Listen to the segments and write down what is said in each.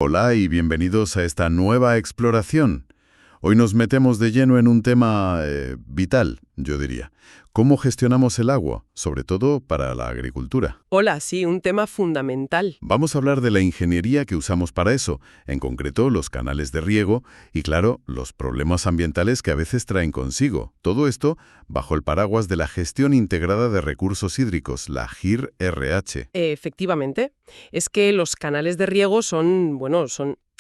Hola y bienvenidos a esta nueva exploración. Hoy nos metemos de lleno en un tema vital, yo diría. ¿Cómo gestionamos el agua, sobre todo para la agricultura? Hola, sí, un tema fundamental. Vamos a hablar de la ingeniería que usamos para eso, en concreto los canales de riego y, claro, los problemas ambientales que a veces traen consigo. Todo esto bajo el paraguas de la Gestión Integrada de Recursos Hídricos, la GIR-RH. Efectivamente, es que los canales de riego son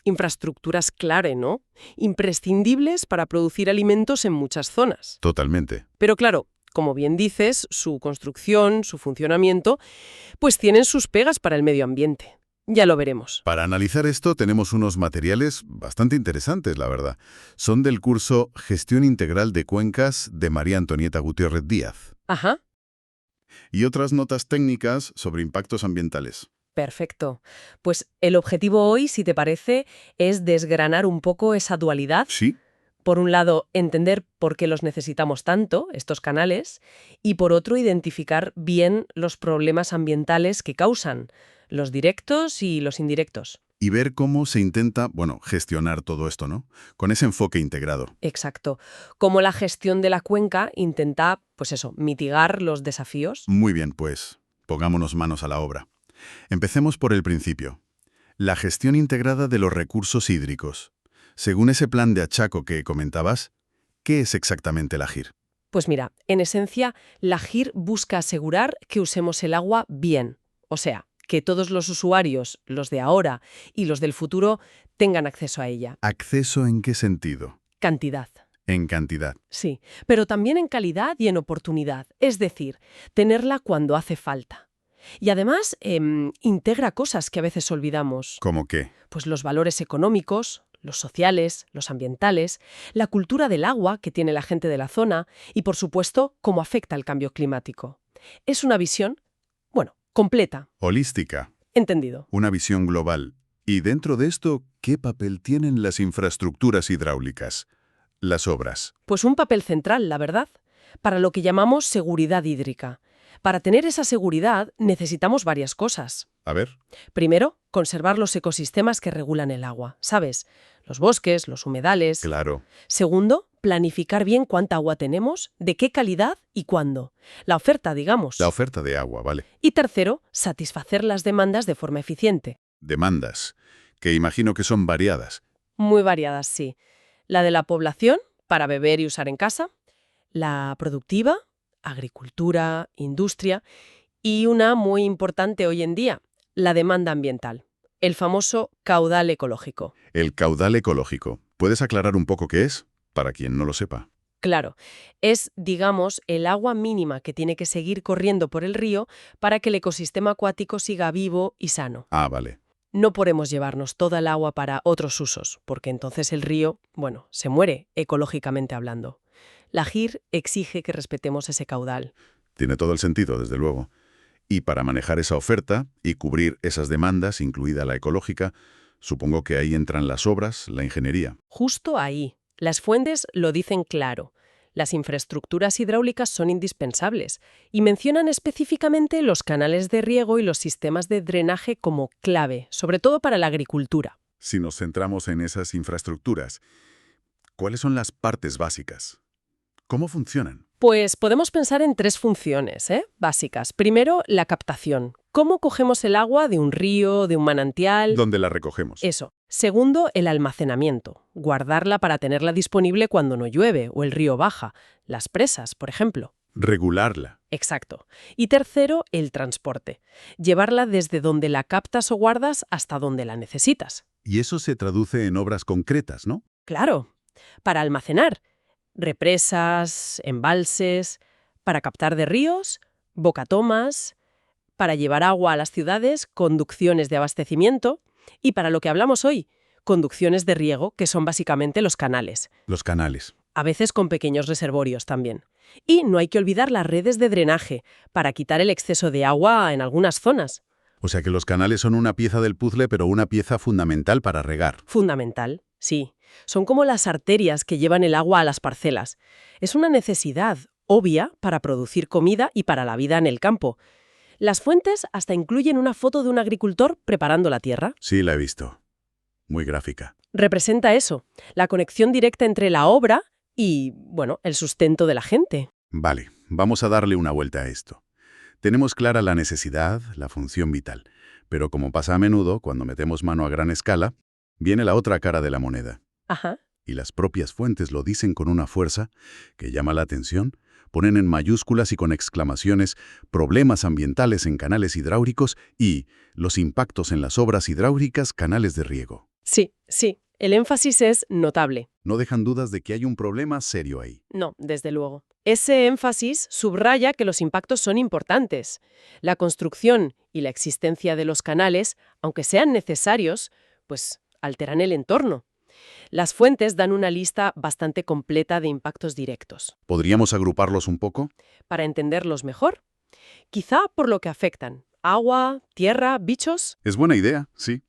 infraestructuras clave, ¿no? Imprescindibles para producir alimentos en muchas zonas. Totalmente. Pero claro, como bien dices, su construcción, su funcionamiento, pues tienen sus pegas para el medio ambiente. Ya lo veremos. Para analizar esto tenemos unos materiales bastante interesantes, la verdad. Son del curso Gestión Integral de Cuencas de María Antonieta Gutiérrez Díaz. Ajá, Y otras notas técnicas sobre impactos ambientales. perfecto. Pues el objetivo hoy, si te parece, es desgranar un poco esa dualidad. Sí, Por un lado, entender por qué los necesitamos tanto, estos canales, y por otro, identificar bien los problemas ambientales que causan, los directos y los indirectos. y ver cómo se intenta, gestionar todo esto, ¿no? Con ese enfoque integrado. Exacto. Cómo la gestión de la cuenca intenta, pues eso, mitigar los desafíos. Muy bien, pues, pongámonos manos a la obra. Empecemos por el principio. La gestión integrada de los recursos hídricos. Según ese plan de achaco que comentabas, ¿qué es exactamente la GIR? Pues mira, en esencia, la GIR busca asegurar que usemos el agua bien. O sea, que todos los usuarios, los de ahora y los del futuro, tengan acceso a ella. ¿Acceso en qué sentido? Cantidad. En cantidad. Sí, pero también en calidad y en oportunidad, es decir, tenerla cuando hace falta. Y además, integra cosas que a veces olvidamos, ¿Cómo qué? pues los valores económicos, los sociales, los ambientales, la cultura del agua que tiene la gente de la zona y, por supuesto, cómo afecta el cambio climático. Es una visión, completa, Holística. entendido. Una visión global. Y dentro de esto, ¿qué papel tienen las infraestructuras hidráulicas? Las obras. Pues un papel central, la verdad, para lo que llamamos seguridad hídrica. Para tener esa seguridad necesitamos varias cosas. A ver. Primero, conservar los ecosistemas que regulan el agua, ¿sabes? Los bosques, los humedales. Claro. Segundo, planificar bien cuánta agua tenemos, de qué calidad y cuándo. La oferta, digamos. La oferta de agua, vale. Y tercero, satisfacer las demandas de forma eficiente. Demandas, que imagino que son variadas. Muy variadas, sí. La de la población, para beber y usar en casa. La productiva, agricultura, industria. Y una muy importante hoy en día, la demanda ambiental. El famoso caudal ecológico. El caudal ecológico. ¿Puedes aclarar un poco qué es? Para quien no lo sepa. Claro, es, digamos, el agua mínima que tiene que seguir corriendo por el río para que el ecosistema acuático siga vivo y sano. Ah, vale. No podemos llevarnos toda el agua para otros usos, porque entonces el río, se muere ecológicamente hablando. La GIR exige que respetemos ese caudal. Tiene todo el sentido, desde luego. Y para manejar esa oferta y cubrir esas demandas, incluida la ecológica, supongo que ahí entran las obras, la ingeniería. Justo ahí. Las fuentes lo dicen claro. Las infraestructuras hidráulicas son indispensables y mencionan específicamente los canales de riego y los sistemas de drenaje como clave, sobre todo para la agricultura. Si nos centramos en esas infraestructuras, ¿cuáles son las partes básicas? ¿Cómo funcionan? Pues podemos pensar en tres funciones, básicas. Primero, la captación. ¿Cómo cogemos el agua de un río, de un manantial? ¿Dónde la recogemos? Eso. Segundo, el almacenamiento. Guardarla para tenerla disponible cuando no llueve o el río baja. Las presas, por ejemplo. Regularla. Exacto. Y tercero, el transporte. Llevarla desde donde la captas o guardas hasta donde la necesitas. Y eso se traduce en obras concretas, ¿no? Claro. Para almacenar. Represas, embalses. Para captar de ríos, bocatomas. Para llevar agua a las ciudades, conducciones de abastecimiento. Y para lo que hablamos hoy, conducciones de riego, que son básicamente los canales. Los canales. A veces con pequeños reservorios también. Y no hay que olvidar las redes de drenaje, para quitar el exceso de agua en algunas zonas. O sea que los canales son una pieza del puzzle, pero una pieza fundamental para regar. Fundamental, sí. Son como las arterias que llevan el agua a las parcelas. Es una necesidad obvia para producir comida y para la vida en el campo. Las fuentes hasta incluyen una foto de un agricultor preparando la tierra. Sí, la he visto. Muy gráfica. Representa eso, la conexión directa entre la obra y, bueno, el sustento de la gente. Vale, vamos a darle una vuelta a esto. Tenemos clara la necesidad, la función vital, pero como pasa a menudo, cuando metemos mano a gran escala, viene la otra cara de la moneda. Ajá. Y las propias fuentes lo dicen con una fuerza que llama la atención, ponen en mayúsculas y con exclamaciones problemas ambientales en canales hidráulicos y los impactos en las obras hidráulicas, canales de riego. Sí, sí, el énfasis es notable. No dejan dudas de que hay un problema serio ahí. No, desde luego. Ese énfasis subraya que los impactos son importantes. La construcción y la existencia de los canales, aunque sean necesarios, pues alteran el entorno. Las fuentes dan una lista bastante completa de impactos directos. ¿Podríamos agruparlos un poco? Para entenderlos mejor, quizá por lo que afectan: agua, tierra, bichos. Es buena idea, sí.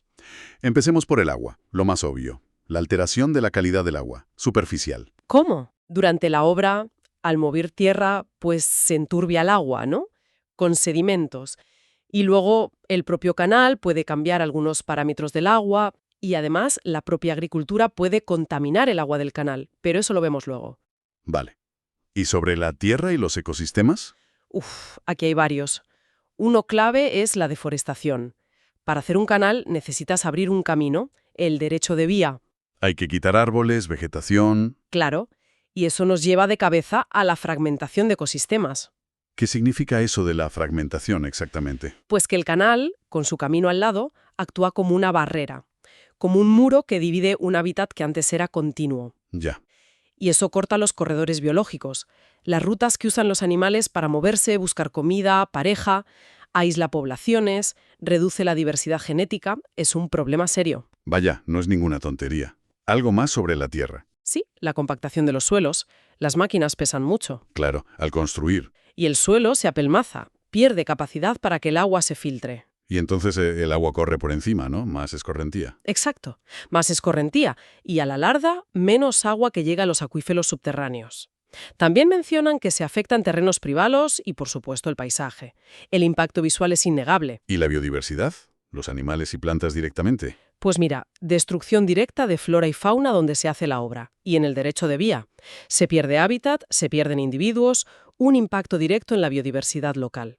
Empecemos por el agua, lo más obvio. La alteración de la calidad del agua, superficial. ¿Cómo? Durante la obra, al mover tierra, pues se enturbia el agua, ¿no? Con sedimentos. Y luego el propio canal puede cambiar algunos parámetros del agua y además la propia agricultura puede contaminar el agua del canal, pero eso lo vemos luego. Vale. ¿Y sobre la tierra y los ecosistemas? Aquí hay varios. Uno clave es la deforestación. Para hacer un canal necesitas abrir un camino, el derecho de vía. Hay que quitar árboles, vegetación. Claro, y eso nos lleva de cabeza a la fragmentación de ecosistemas. ¿Qué significa eso de la fragmentación exactamente? Pues que el canal, con su camino al lado, actúa como una barrera, como un muro que divide un hábitat que antes era continuo. Ya. Y eso corta los corredores biológicos, las rutas que usan los animales para moverse, buscar comida, pareja, aísla poblaciones, reduce la diversidad genética, es un problema serio. Vaya, no es ninguna tontería. Algo más sobre la tierra. Sí, la compactación de los suelos. Las máquinas pesan mucho. Claro, al construir. Y el suelo se apelmaza, pierde capacidad para que el agua se filtre. Y entonces el agua corre por encima, ¿no? Más escorrentía. Exacto. Más escorrentía y a la larga menos agua que llega a los acuíferos subterráneos. También mencionan que se afectan terrenos privados y, por supuesto, el paisaje. El impacto visual es innegable. ¿Y la biodiversidad? ¿Los animales y plantas directamente? Pues mira, destrucción directa de flora y fauna donde se hace la obra, y en el derecho de vía. Se pierde hábitat, se pierden individuos, un impacto directo en la biodiversidad local.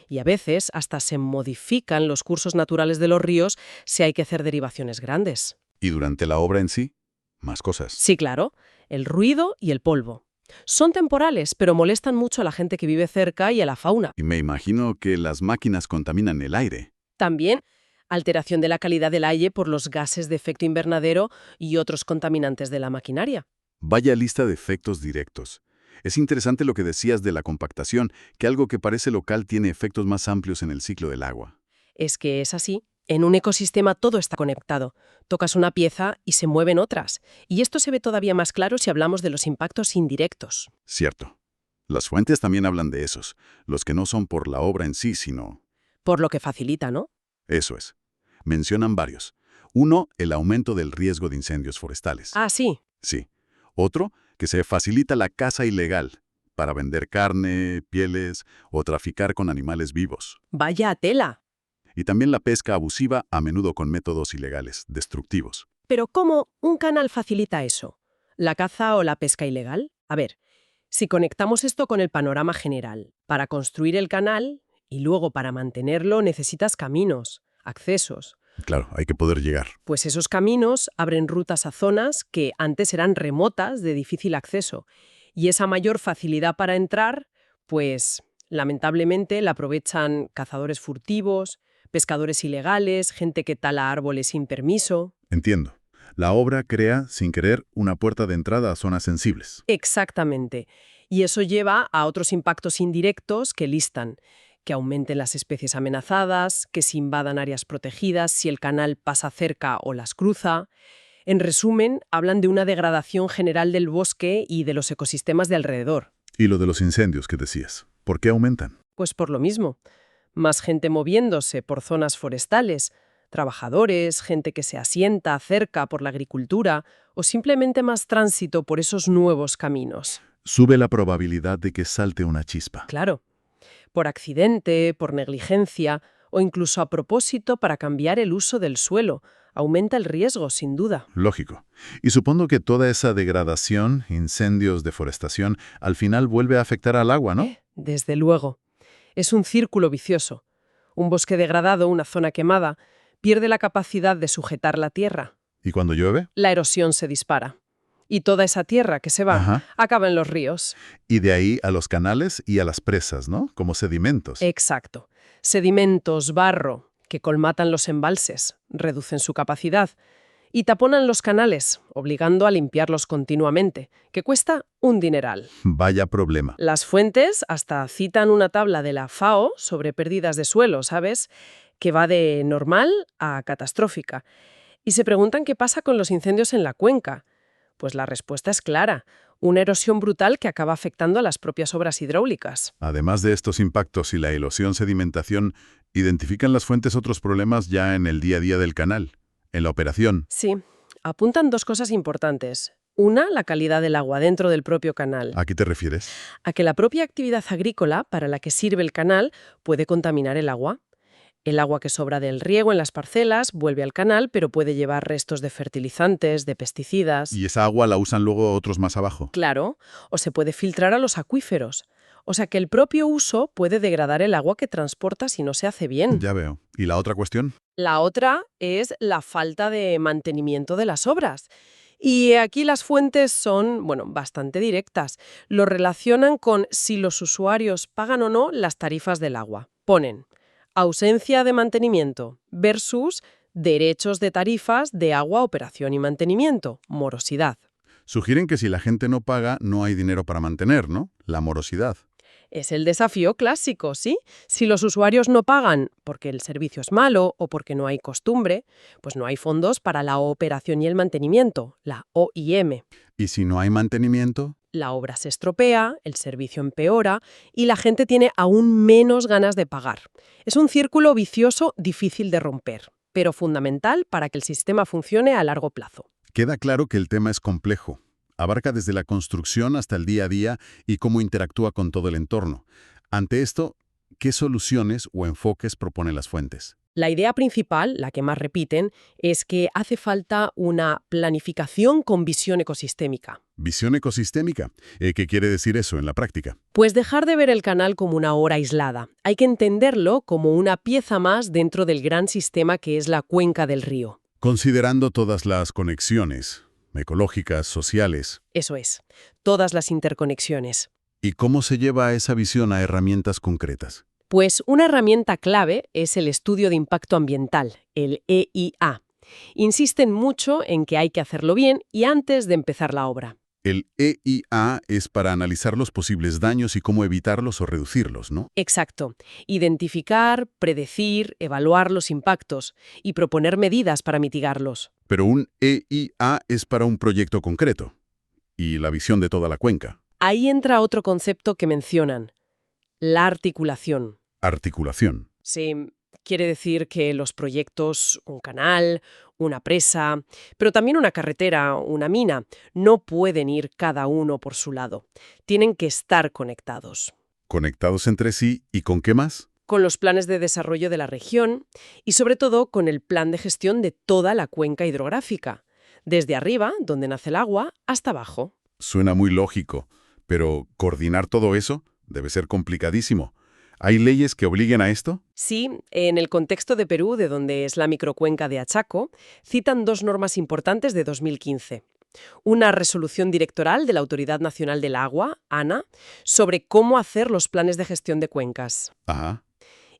Y a veces hasta se modifican los cursos naturales de los ríos si hay que hacer derivaciones grandes. ¿Y durante la obra en sí? Más cosas. Sí, claro, el ruido y el polvo. Son temporales, pero molestan mucho a la gente que vive cerca y a la fauna. Y me imagino que las máquinas contaminan el aire. También alteración de la calidad del aire por los gases de efecto invernadero y otros contaminantes de la maquinaria. Vaya lista de efectos directos. Es interesante lo que decías de la compactación, que algo que parece local tiene efectos más amplios en el ciclo del agua. Es que es así. En un ecosistema todo está conectado. Tocas una pieza y se mueven otras. Y esto se ve todavía más claro si hablamos de los impactos indirectos. Cierto. Las fuentes también hablan de esos, los que no son por la obra en sí, sino... Por lo que facilita, ¿no? Eso es. Mencionan varios. Uno, el aumento del riesgo de incendios forestales. Ah, sí. Sí. Otro, que se facilita la caza ilegal para vender carne, pieles o traficar con animales vivos. Vaya tela. Y también la pesca abusiva, a menudo con métodos ilegales, destructivos. Pero ¿cómo un canal facilita eso? ¿La caza o la pesca ilegal? A ver, si conectamos esto con el panorama general, para construir el canal y luego para mantenerlo necesitas caminos, accesos. Claro, hay que poder llegar. Pues esos caminos abren rutas a zonas que antes eran remotas, de difícil acceso. Y esa mayor facilidad para entrar, pues lamentablemente la aprovechan cazadores furtivos, pescadores ilegales, gente que tala árboles sin permiso. Entiendo. La obra crea, sin querer, una puerta de entrada a zonas sensibles. Exactamente. Y eso lleva a otros impactos indirectos que listan: que aumenten las especies amenazadas, que se invadan áreas protegidas si el canal pasa cerca o las cruza. En resumen, hablan de una degradación general del bosque y de los ecosistemas de alrededor. Y lo de los incendios que decías, ¿por qué aumentan? Pues por lo mismo. Más gente moviéndose por zonas forestales, trabajadores, gente que se asienta cerca por la agricultura o simplemente más tránsito por esos nuevos caminos. Sube la probabilidad de que salte una chispa. Claro. Por accidente, por negligencia o incluso a propósito para cambiar el uso del suelo, Aumenta el riesgo, sin duda. Lógico. Y supongo que toda esa degradación, incendios, deforestación, al final vuelve a afectar al agua, ¿no? Desde luego. Es un círculo vicioso. Un bosque degradado, una zona quemada, pierde la capacidad de sujetar la tierra. ¿Y cuando llueve? La erosión se dispara. Y toda esa tierra que se va Ajá. acaba en los ríos. Y de ahí a los canales y a las presas, ¿no? Como sedimentos. Exacto. Sedimentos, barro, que colmatan los embalses, reducen su capacidad y taponan los canales, obligando a limpiarlos continuamente, que cuesta un dineral. Vaya problema. Las fuentes hasta citan una tabla de la FAO sobre pérdidas de suelo, ¿sabes? Que va de normal a catastrófica. Y se preguntan qué pasa con los incendios en la cuenca. Pues la respuesta es clara, una erosión brutal que acaba afectando a las propias obras hidráulicas. Además de estos impactos y la erosión-sedimentación, ¿identifican las fuentes otros problemas ya en el día a día del canal, en la operación? Sí, apuntan dos cosas importantes. Una, la calidad del agua dentro del propio canal. ¿A qué te refieres? A que la propia actividad agrícola para la que sirve el canal puede contaminar el agua. El agua que sobra del riego en las parcelas vuelve al canal, pero puede llevar restos de fertilizantes, de pesticidas. ¿Y esa agua la usan luego otros más abajo? Claro, o se puede filtrar a los acuíferos. O sea que el propio uso puede degradar el agua que transporta si no se hace bien. Ya veo. ¿Y la otra cuestión? La otra es la falta de mantenimiento de las obras. Y aquí las fuentes son, bastante directas. Lo relacionan con si los usuarios pagan o no las tarifas del agua. Ponen ausencia de mantenimiento versus derechos de tarifas de agua, operación y mantenimiento, morosidad. Sugieren que si la gente no paga, no hay dinero para mantener, ¿no? La morosidad. Es el desafío clásico, ¿sí? Si los usuarios no pagan porque el servicio es malo o porque no hay costumbre, pues no hay fondos para la operación y el mantenimiento, la OIM. ¿Y si no hay mantenimiento? La obra se estropea, el servicio empeora y la gente tiene aún menos ganas de pagar. Es un círculo vicioso difícil de romper, pero fundamental para que el sistema funcione a largo plazo. Queda claro que el tema es complejo. Abarca desde la construcción hasta el día a día y cómo interactúa con todo el entorno. Ante esto, ¿qué soluciones o enfoques proponen las fuentes? La idea principal, la que más repiten, es que hace falta una planificación con visión ecosistémica. ¿Visión ecosistémica? ¿Qué quiere decir eso en la práctica? Pues dejar de ver el canal como una obra aislada. Hay que entenderlo como una pieza más dentro del gran sistema que es la cuenca del río. Considerando todas las conexiones ecológicas, sociales. Eso es, todas las interconexiones. ¿Y cómo se lleva esa visión a herramientas concretas? Pues una herramienta clave es el estudio de impacto ambiental, el EIA. Insisten mucho en que hay que hacerlo bien y antes de empezar la obra. El EIA es para analizar los posibles daños y cómo evitarlos o reducirlos, ¿no? Exacto. Identificar, predecir, evaluar los impactos y proponer medidas para mitigarlos. Pero un EIA es para un proyecto concreto. Y la visión de toda la cuenca. Ahí entra otro concepto que mencionan, la articulación. Articulación. Sí, quiere decir que los proyectos, un canal, una presa, pero también una carretera, una mina, no pueden ir cada uno por su lado. Tienen que estar conectados. ¿Conectados entre sí y con qué más? Con los planes de desarrollo de la región y sobre todo con el plan de gestión de toda la cuenca hidrográfica, desde arriba, donde nace el agua, hasta abajo. Suena muy lógico, pero coordinar todo eso debe ser complicadísimo. ¿Hay leyes que obliguen a esto? Sí, en el contexto de Perú, de donde es la microcuenca de Achaco, citan dos normas importantes de 2015. Una resolución directoral de la Autoridad Nacional del Agua, ANA, sobre cómo hacer los planes de gestión de cuencas. Ajá.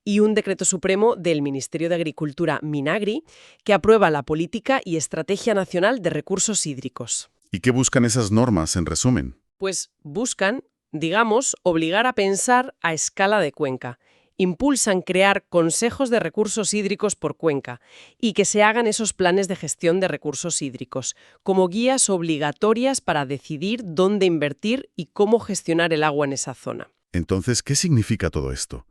Y un decreto supremo del Ministerio de Agricultura, Minagri, que aprueba la Política y Estrategia Nacional de Recursos Hídricos. ¿Y qué buscan esas normas, en resumen? Pues buscan, digamos, obligar a pensar a escala de cuenca. Impulsan crear consejos de recursos hídricos por cuenca y que se hagan esos planes de gestión de recursos hídricos, como guías obligatorias para decidir dónde invertir y cómo gestionar el agua en esa zona. Entonces, ¿qué significa todo esto?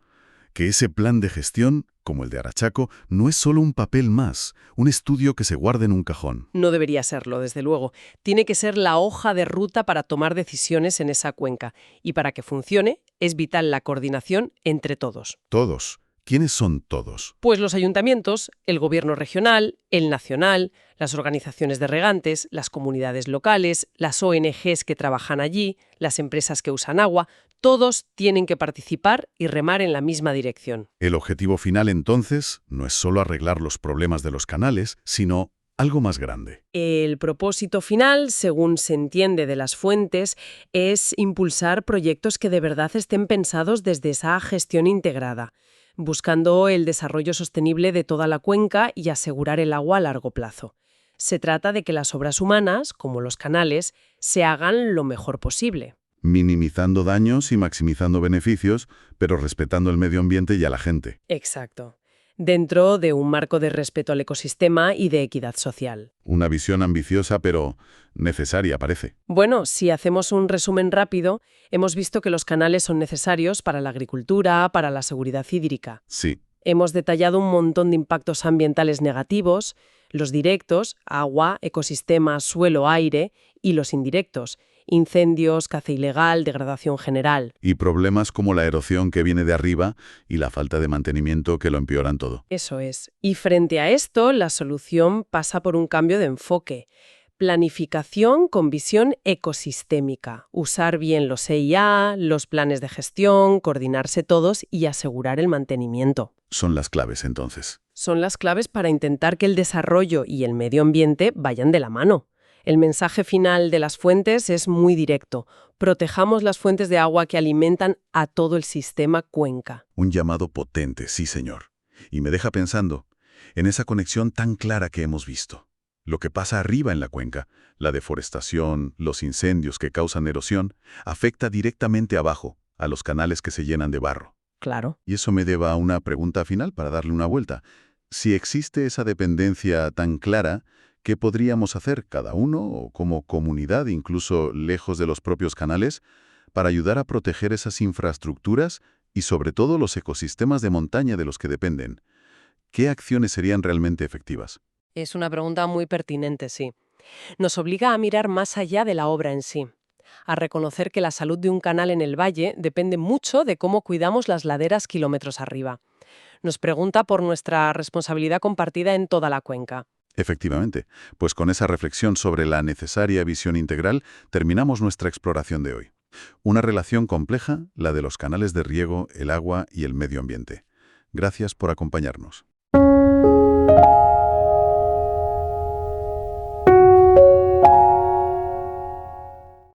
Que ese plan de gestión, como el de Arachaco, no es solo un papel más, un estudio que se guarda en un cajón. No debería serlo, desde luego. Tiene que ser la hoja de ruta para tomar decisiones en esa cuenca. Y para que funcione, es vital la coordinación entre todos. Todos. ¿Quiénes son todos? Pues los ayuntamientos, el gobierno regional, el nacional, las organizaciones de regantes, las comunidades locales, las ONGs que trabajan allí, las empresas que usan agua, todos tienen que participar y remar en la misma dirección. El objetivo final, entonces, no es solo arreglar los problemas de los canales, sino algo más grande. El propósito final, según se entiende de las fuentes, es impulsar proyectos que de verdad estén pensados desde esa gestión integrada, buscando el desarrollo sostenible de toda la cuenca y asegurar el agua a largo plazo. Se trata de que las obras humanas, como los canales, se hagan lo mejor posible. Minimizando daños y maximizando beneficios, pero respetando el medio ambiente y a la gente. Exacto. Dentro de un marco de respeto al ecosistema y de equidad social. Una visión ambiciosa, pero necesaria, parece. Bueno, si hacemos un resumen rápido, hemos visto que los canales son necesarios para la agricultura, para la seguridad hídrica. Sí. Hemos detallado un montón de impactos ambientales negativos, los directos, agua, ecosistema, suelo, aire, y los indirectos, incendios, caza ilegal, degradación general. Y problemas como la erosión que viene de arriba y la falta de mantenimiento que lo empeoran todo. Eso es. Y frente a esto, la solución pasa por un cambio de enfoque. Planificación con visión ecosistémica. Usar bien los EIA, los planes de gestión, coordinarse todos y asegurar el mantenimiento. Son las claves, entonces. Son las claves para intentar que el desarrollo y el medio ambiente vayan de la mano. El mensaje final de las fuentes es muy directo. Protejamos las fuentes de agua que alimentan a todo el sistema cuenca. Un llamado potente, sí, señor. Y me deja pensando en esa conexión tan clara que hemos visto. Lo que pasa arriba en la cuenca, la deforestación, los incendios que causan erosión, afecta directamente abajo, a los canales que se llenan de barro. Claro. Y eso me lleva a una pregunta final para darle una vuelta. Si existe esa dependencia tan clara, ¿qué podríamos hacer cada uno o como comunidad, incluso lejos de los propios canales, para ayudar a proteger esas infraestructuras y sobre todo los ecosistemas de montaña de los que dependen? ¿Qué acciones serían realmente efectivas? Es una pregunta muy pertinente, sí. Nos obliga a mirar más allá de la obra en sí, a reconocer que la salud de un canal en el valle depende mucho de cómo cuidamos las laderas kilómetros arriba. Nos pregunta por nuestra responsabilidad compartida en toda la cuenca. Efectivamente, pues con esa reflexión sobre la necesaria visión integral terminamos nuestra exploración de hoy. Una relación compleja, la de los canales de riego, el agua y el medio ambiente. Gracias por acompañarnos.